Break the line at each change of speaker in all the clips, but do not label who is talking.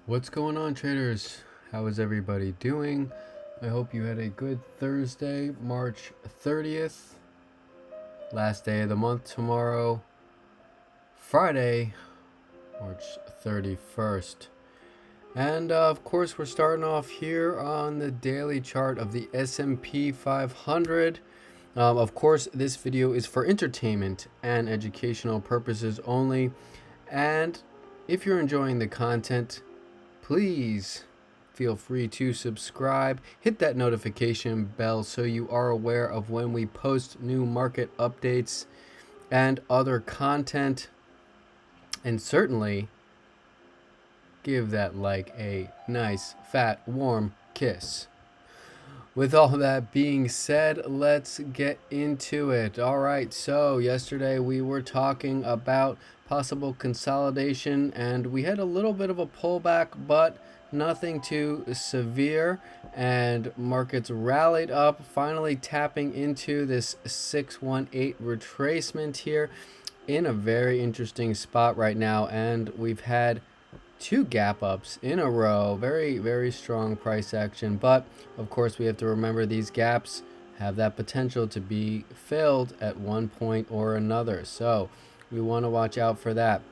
What's going on, traders? How is everybody doing? I hope you had a good Thursday, March 30th. Last day of the month tomorrow, Friday, March 31st. And of course, we're starting off here on the daily chart of the S&P 500. Of course, this video is for entertainment and educational purposes only. And if you're enjoying the content, please feel free to subscribe, hit that notification bell so you are aware of when we post new market updates and other content, and certainly give that like a nice fat warm kiss. With all that being said, let's get into it. All right, so yesterday we were talking about possible consolidation, and we had a little bit of a pullback, but nothing too severe, and markets rallied up, finally tapping into this 618 retracement here in a very interesting spot right now, and we've had two gap ups in a row. Very, very strong price action. But of course, we have to remember these gaps have that potential to be filled at one point or another. So we want to watch out for that.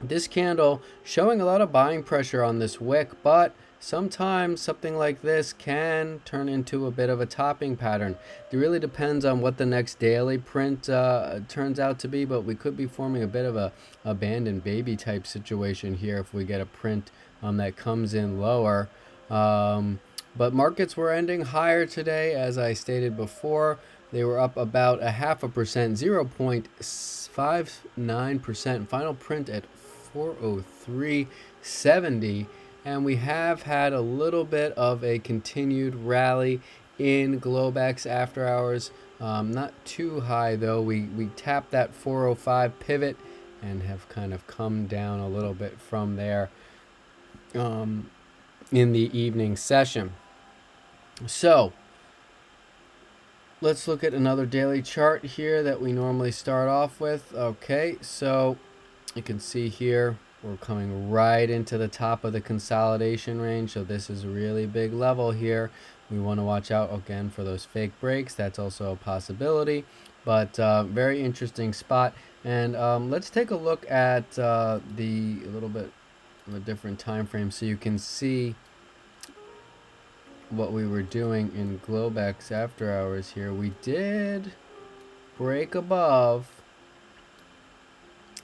This candle showing a lot of buying pressure on this wick, but sometimes something like this can turn into a bit of a topping pattern. It really depends on what the next daily print turns out to be, but we could be forming a bit of a abandoned baby type situation here if we get a print that comes in lower. But markets were ending higher today, as I stated before. They were up about 0.5%, 0.59%. Final print at 403.70, and we have had a little bit of a continued rally in Globex after hours. Not too high though. We tapped that 405 pivot and have kind of come down a little bit from there in the evening session. So let's look at another daily chart here that we normally start off with. Okay, so you can see here we're coming right into the top of the consolidation range, so this is a really big level here. We want to watch out again for those fake breaks. That's also a possibility, but very interesting spot. And let's take a look at a little bit of a different time frame so you can see what we were doing in Globex after hours here. We did break above,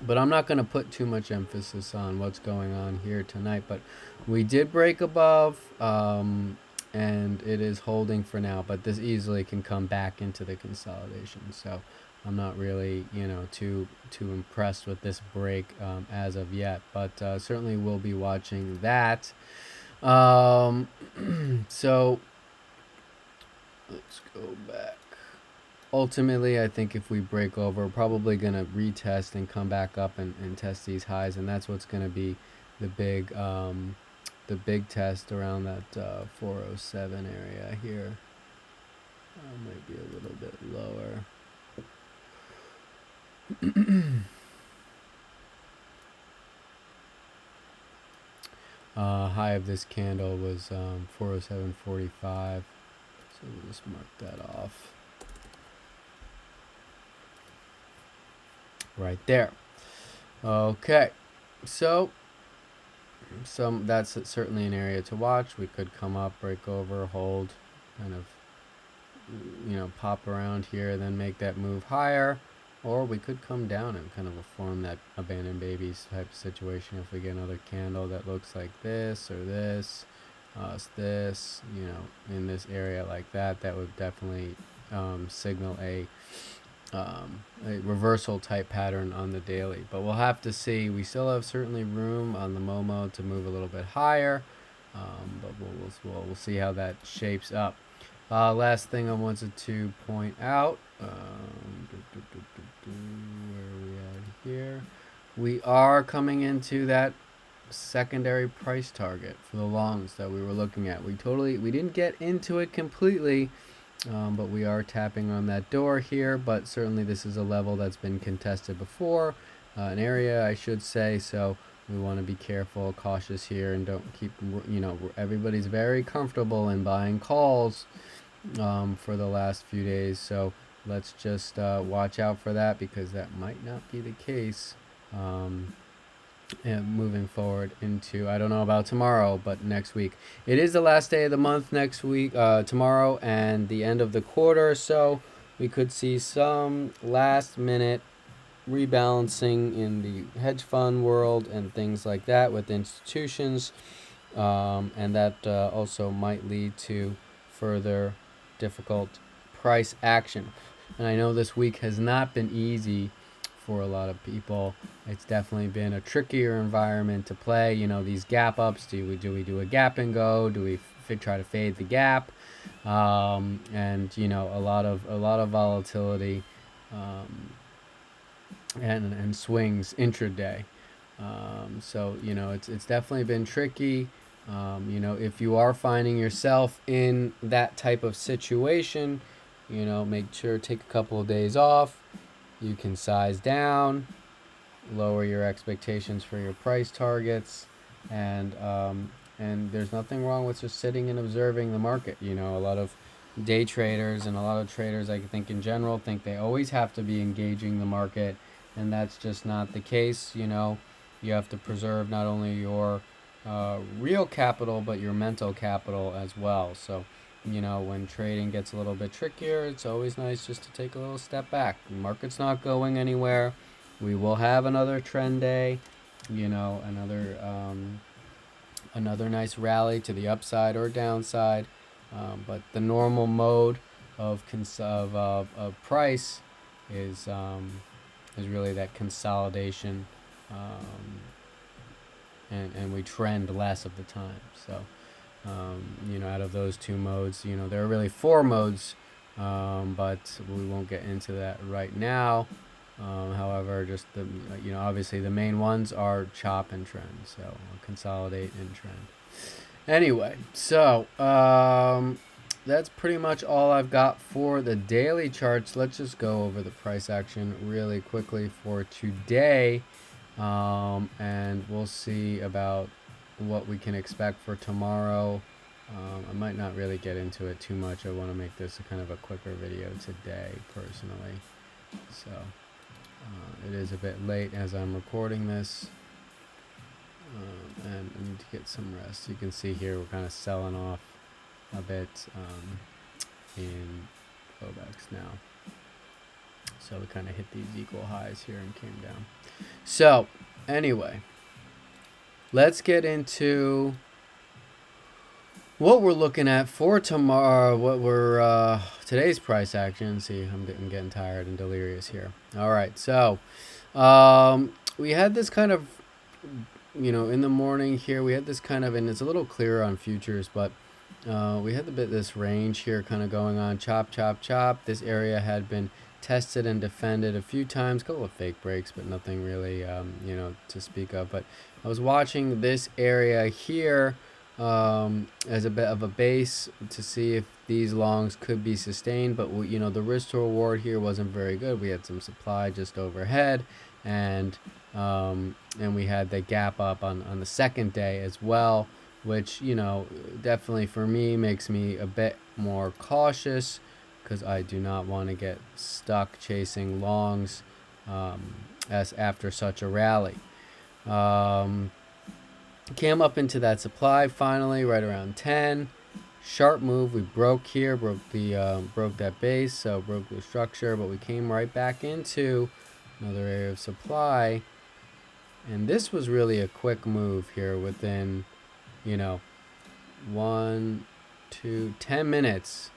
but I'm not going to put too much emphasis on what's going on here tonight. But we did break above, and it is holding for now. But this easily can come back into the consolidation. So I'm not really, too impressed with this break as of yet. But certainly we'll be watching that. So let's go back. Ultimately, I think if we break over, we're probably going to retest and come back up and test these highs, and that's what's going to be the big test around that 407 area here. Might be a little bit lower. High of this candle was 407.45, so we'll just mark that off right there. Okay, so that's certainly an area to watch. We could come up, break over, hold, kind of pop around here, then make that move higher, or we could come down and kind of form that abandoned babies type of situation if we get another candle that looks like this or this, this, in this area like that. That would definitely signal a reversal type pattern on the daily, but we'll have to see. We still have certainly room on the Momo to move a little bit higher, but we'll see how that shapes up. Last thing I wanted to point out, where are we at here? We are coming into that secondary price target for the longs that we were looking at. We didn't get into it completely, but we are tapping on that door here. But certainly this is a level that's been contested before, an area I should say. So we want to be careful, cautious here, and don't keep, everybody's very comfortable in buying calls for the last few days. So let's just watch out for that, because that might not be the case. And moving forward into, I don't know about tomorrow, but next week. It is the last day of the month next week, tomorrow, and the end of the quarter, so we could see some last minute rebalancing in the hedge fund world and things like that with institutions, and that also might lead to further difficult price action. And I know this week has not been easy for a lot of people. It's definitely been a trickier environment to play. These gap ups. Do we do a gap and go? Do we try to fade the gap? And a lot of volatility and swings intraday. So it's definitely been tricky. If you are finding yourself in that type of situation, make sure to take a couple of days off. You can size down, lower your expectations for your price targets, and there's nothing wrong with just sitting and observing the market. A lot of day traders and a lot of traders, I think in general, think they always have to be engaging the market, and that's just not the case. You have to preserve not only your real capital, but your mental capital as well. So when trading gets a little bit trickier, it's always nice just to take a little step back. The market's not going anywhere. We will have another trend day, another nice rally to the upside or downside. But the normal mode of price is really that consolidation, and we trend less of the time. So out of those two modes, there are really four modes, but we won't get into that right now. However, just obviously the main ones are chop and trend, so consolidate and trend. Anyway, so that's pretty much all I've got for the daily charts. Let's just go over the price action really quickly for today, and we'll see about what we can expect for tomorrow. I might not really get into it too much. I want to make this a kind of a quicker video today, personally. So it is a bit late as I'm recording this, and I need to get some rest. You can see here we're kind of selling off a bit in Globex now. So we kind of hit these equal highs here and came down. So anyway, let's get into what we're looking at for tomorrow. What we're today's price action. See, I'm getting tired and delirious here. All right, so we had this kind of, in the morning here, we had this kind of, and it's a little clearer on futures, but we had this range here kind of going on, chop, chop, chop. This area had been tested and defended a few times, a couple of fake breaks, but nothing really, to speak of. But I was watching this area here as a bit of a base to see if these longs could be sustained, but the risk to reward here wasn't very good. We had some supply just overhead, and we had the gap up on the second day as well, which definitely for me makes me a bit more cautious, because I do not want to get stuck chasing longs as after such a rally. Came up into that supply finally right around 10. Sharp move. We broke here, broke that base, so broke the structure, but we came right back into another area of supply. And this was really a quick move here within, 1, 2, 10 minutes.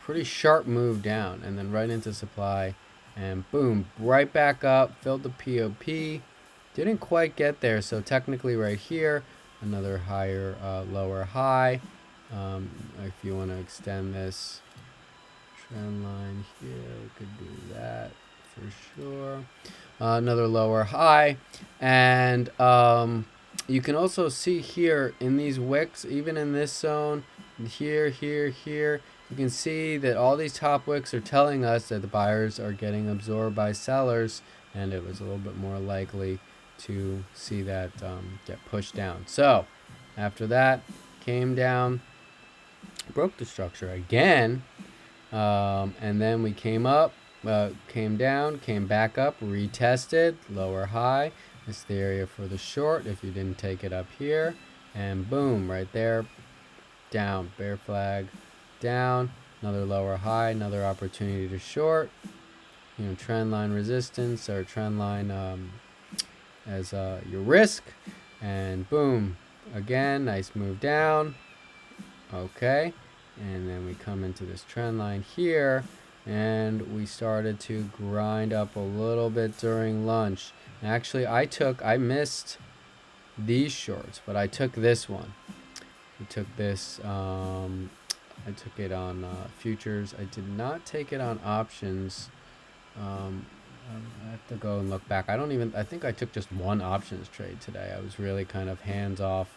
Pretty sharp move down, and then right into supply, and boom, right back up, filled the POP. Didn't quite get there, so technically right here, another higher, lower high. If you want to extend this trend line here, we could do that for sure. Another lower high, and you can also see here in these wicks, even in this zone, here, you can see that all these top wicks are telling us that the buyers are getting absorbed by sellers, and it was a little bit more likely to see that get pushed down. So after that, came down, broke the structure again, and then we came up, came down, came back up, retested, lower high. This is the area for the short if you didn't take it up here, and boom, right there, down, bear flag, down, another lower high, another opportunity to short, trend line resistance or trend line as your risk, and boom, again, nice move down, okay, and then we come into this trend line here, and we started to grind up a little bit during lunch. Actually, I missed these shorts, but I took this one. I took this, I took it on futures. I did not take it on options. I have to go and look back. I think I took just one options trade today. I was really kind of hands off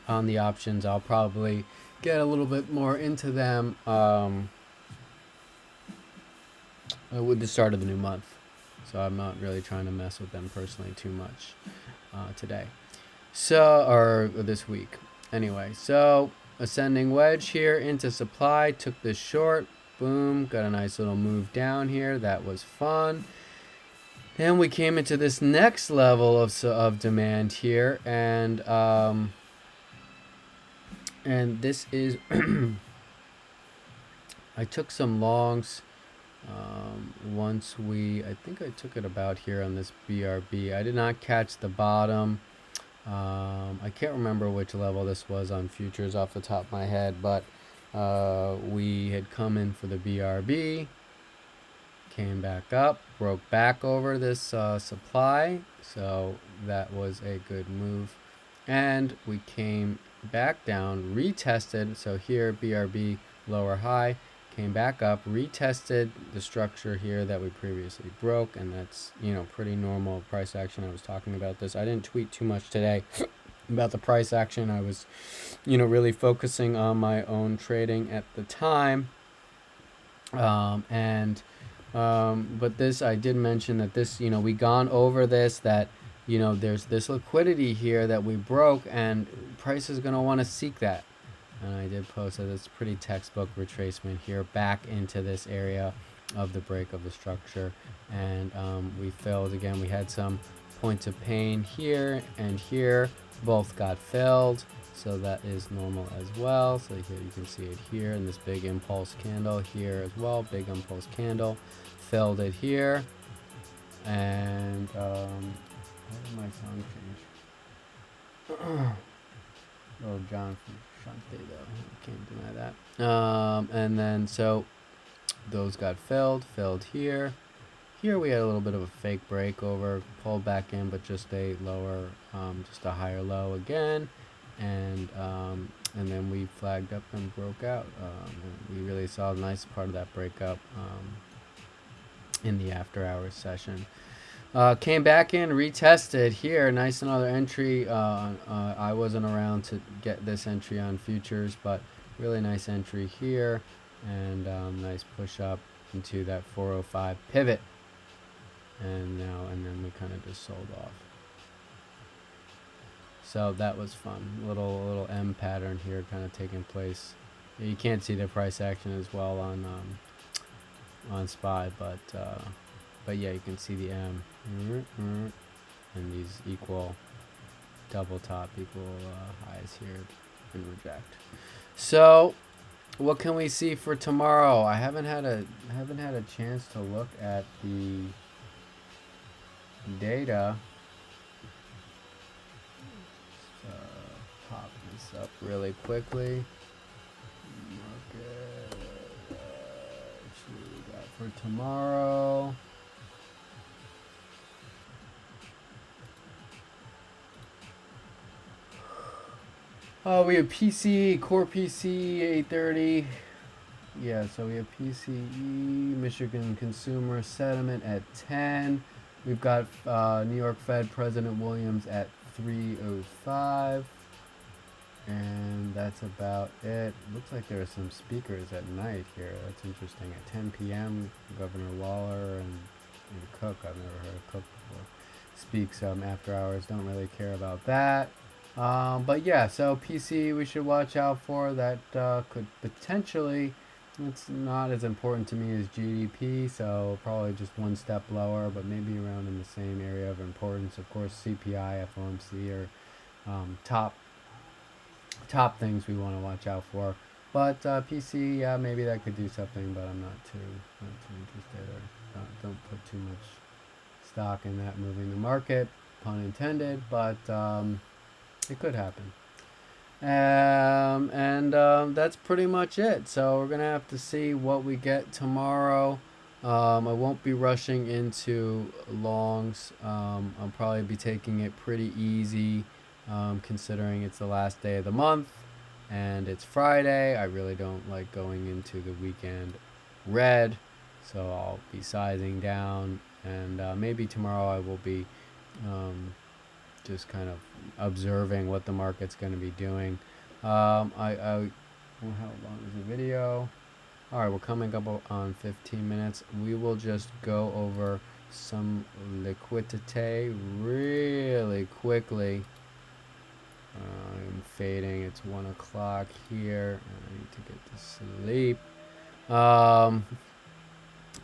on the options. I'll probably get a little bit more into them with the start of the new month. So I'm not really trying to mess with them personally too much today. Or this week. Anyway, so ascending wedge here into supply, took this short, boom, got a nice little move down here. That was fun. Then we came into this next level of demand here, and this is I took some longs once I think I took it about here on this BRB. I did not catch the bottom. I can't remember which level this was on futures off the top of my head, but we had come in for the BRB, came back up, broke back over this supply, so that was a good move, and we came back down, retested, so here BRB lower high, came back up, retested the structure here that we previously broke, and that's pretty normal price action. I was talking about this. I didn't tweet too much today about the price action. I was really focusing on my own trading at the time, but this, I did mention that this, we gone over this, that there's this liquidity here that we broke, and price is going to want to seek that. And I did post that it's pretty textbook retracement here back into this area of the break of the structure, and we filled again. We had some points of pain here and here, both got filled, so that is normal as well. So here you can see it here in this big impulse candle here as well, big impulse candle, filled it here, and how did my sound change? Oh, John from Shante though, can't deny that. And then so those got filled here. Here we had a little bit of a fake breakover, pulled back in, but just a lower, just a higher low again, and then we flagged up and broke out. And we really saw a nice part of that breakup in the after hours session. Came back in, retested here, nice another entry. I wasn't around to get this entry on futures, but really nice entry here, and nice push up into that 405 pivot, and then we kind of just sold off. So that was fun. Little M pattern here kind of taking place. You can't see the price action as well on SPY, but yeah, you can see the M and these equal double top, equal highs here and reject. So what can we see for tomorrow? I haven't had a chance to look at the data. Pop this up really quickly. Market, what we got for tomorrow? We have PCE, core PCE 830. Yeah, so we have PCE, Michigan Consumer Sentiment at 10. We've got New York Fed President Williams at 3:05. And that's about it. Looks like there are some speakers at night here. That's interesting. At 10 p.m., Governor Waller and Cook. I've never heard of Cook before. Speak some after hours. Don't really care about that. But yeah, so PC we should watch out for. That could potentially. It's not as important to me as GDP, so probably just one step lower, but maybe around in the same area of importance. Of course, CPI, FOMC are top things we want to watch out for. But PC, yeah, maybe that could do something, but I'm not too interested, or don't put too much stock in that moving the market, pun intended. But it could happen. That's pretty much it. So we're gonna have to see what we get tomorrow. I won't be rushing into longs. I'll probably be taking it pretty easy, considering it's the last day of the month and it's Friday. I really don't like going into the weekend red, so I'll be sizing down, and maybe tomorrow I will be just kind of observing what the market's going to be doing. Well, how long is the video? All right, we're coming up on 15 minutes. We will just go over some liquidity really quickly. I'm fading. It's 1 o'clock here, and I need to get to sleep.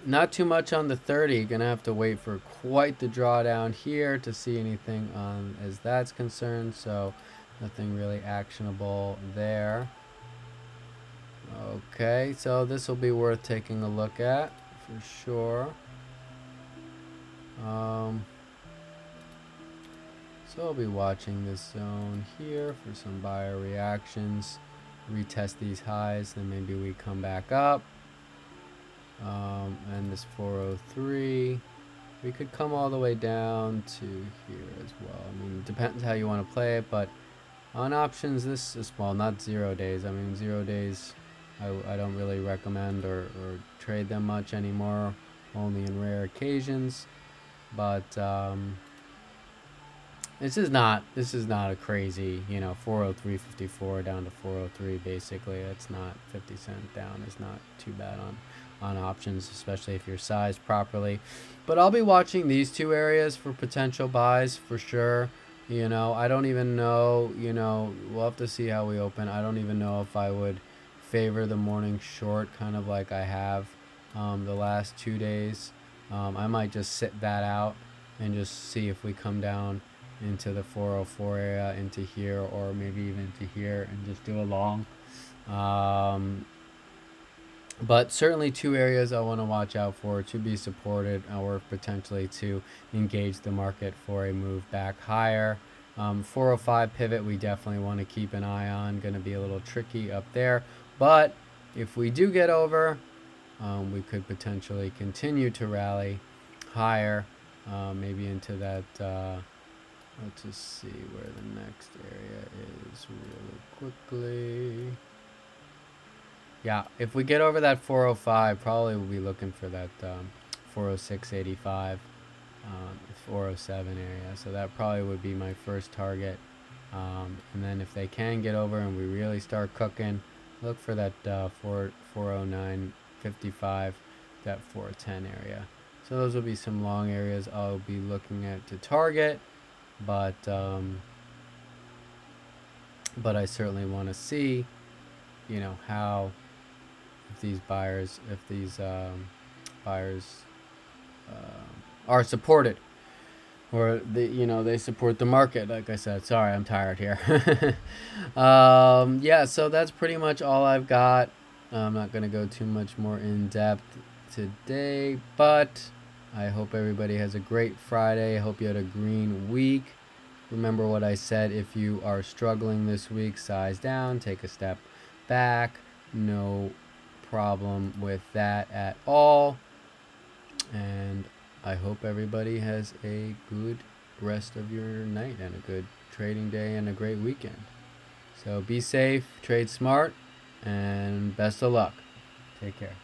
Not too much on the 30. Gonna have to wait for quite the drawdown here to see anything on as that's concerned. So nothing really actionable there. Okay, so this will be worth taking a look at for sure. So I'll be watching this zone here for some buyer reactions. Retest these highs, then maybe we come back up. And this 403, we could come all the way down to here as well. I mean, it depends how you want to play it, but on options, this is small, not 0 days. I mean, 0 days, I don't really recommend or trade them much anymore, only in rare occasions. But this is not a crazy, 403.54 down to 403 basically. It's not 50 cent down. It's not too bad on options, especially if you're sized properly. But I'll be watching these two areas for potential buys for sure. I don't even know, we'll have to see how we open. I don't even know if I would favor the morning short, kind of like I have the last 2 days. I might just sit that out and just see if we come down into the 404 area, into here, or maybe even to here, and just do a long. But certainly two areas I want to watch out for to be supported, or potentially to engage the market for a move back higher. 405 pivot we definitely want to keep an eye on. Going to be a little tricky up there, but if we do get over, we could potentially continue to rally higher, maybe into that. Let's just see where the next area is really quickly. Yeah, if we get over that 405, probably we'll be looking for that 406.85, 407 area. So that probably would be my first target. And then if they can get over and we really start cooking, look for that 409.55, that 410 area. So those will be some long areas I'll be looking at to target. But I certainly want to see, how if these buyers are supported, or they support the market. Like I said, sorry, I'm tired here. Yeah, so that's pretty much all I've got. I'm not gonna go too much more in depth today, but I hope everybody has a great Friday. I hope you had a green week. Remember what I said, if you are struggling this week, size down, take a step back. No problem with that at all. And I hope everybody has a good rest of your night and a good trading day and a great weekend. So be safe, trade smart, and best of luck. Take care.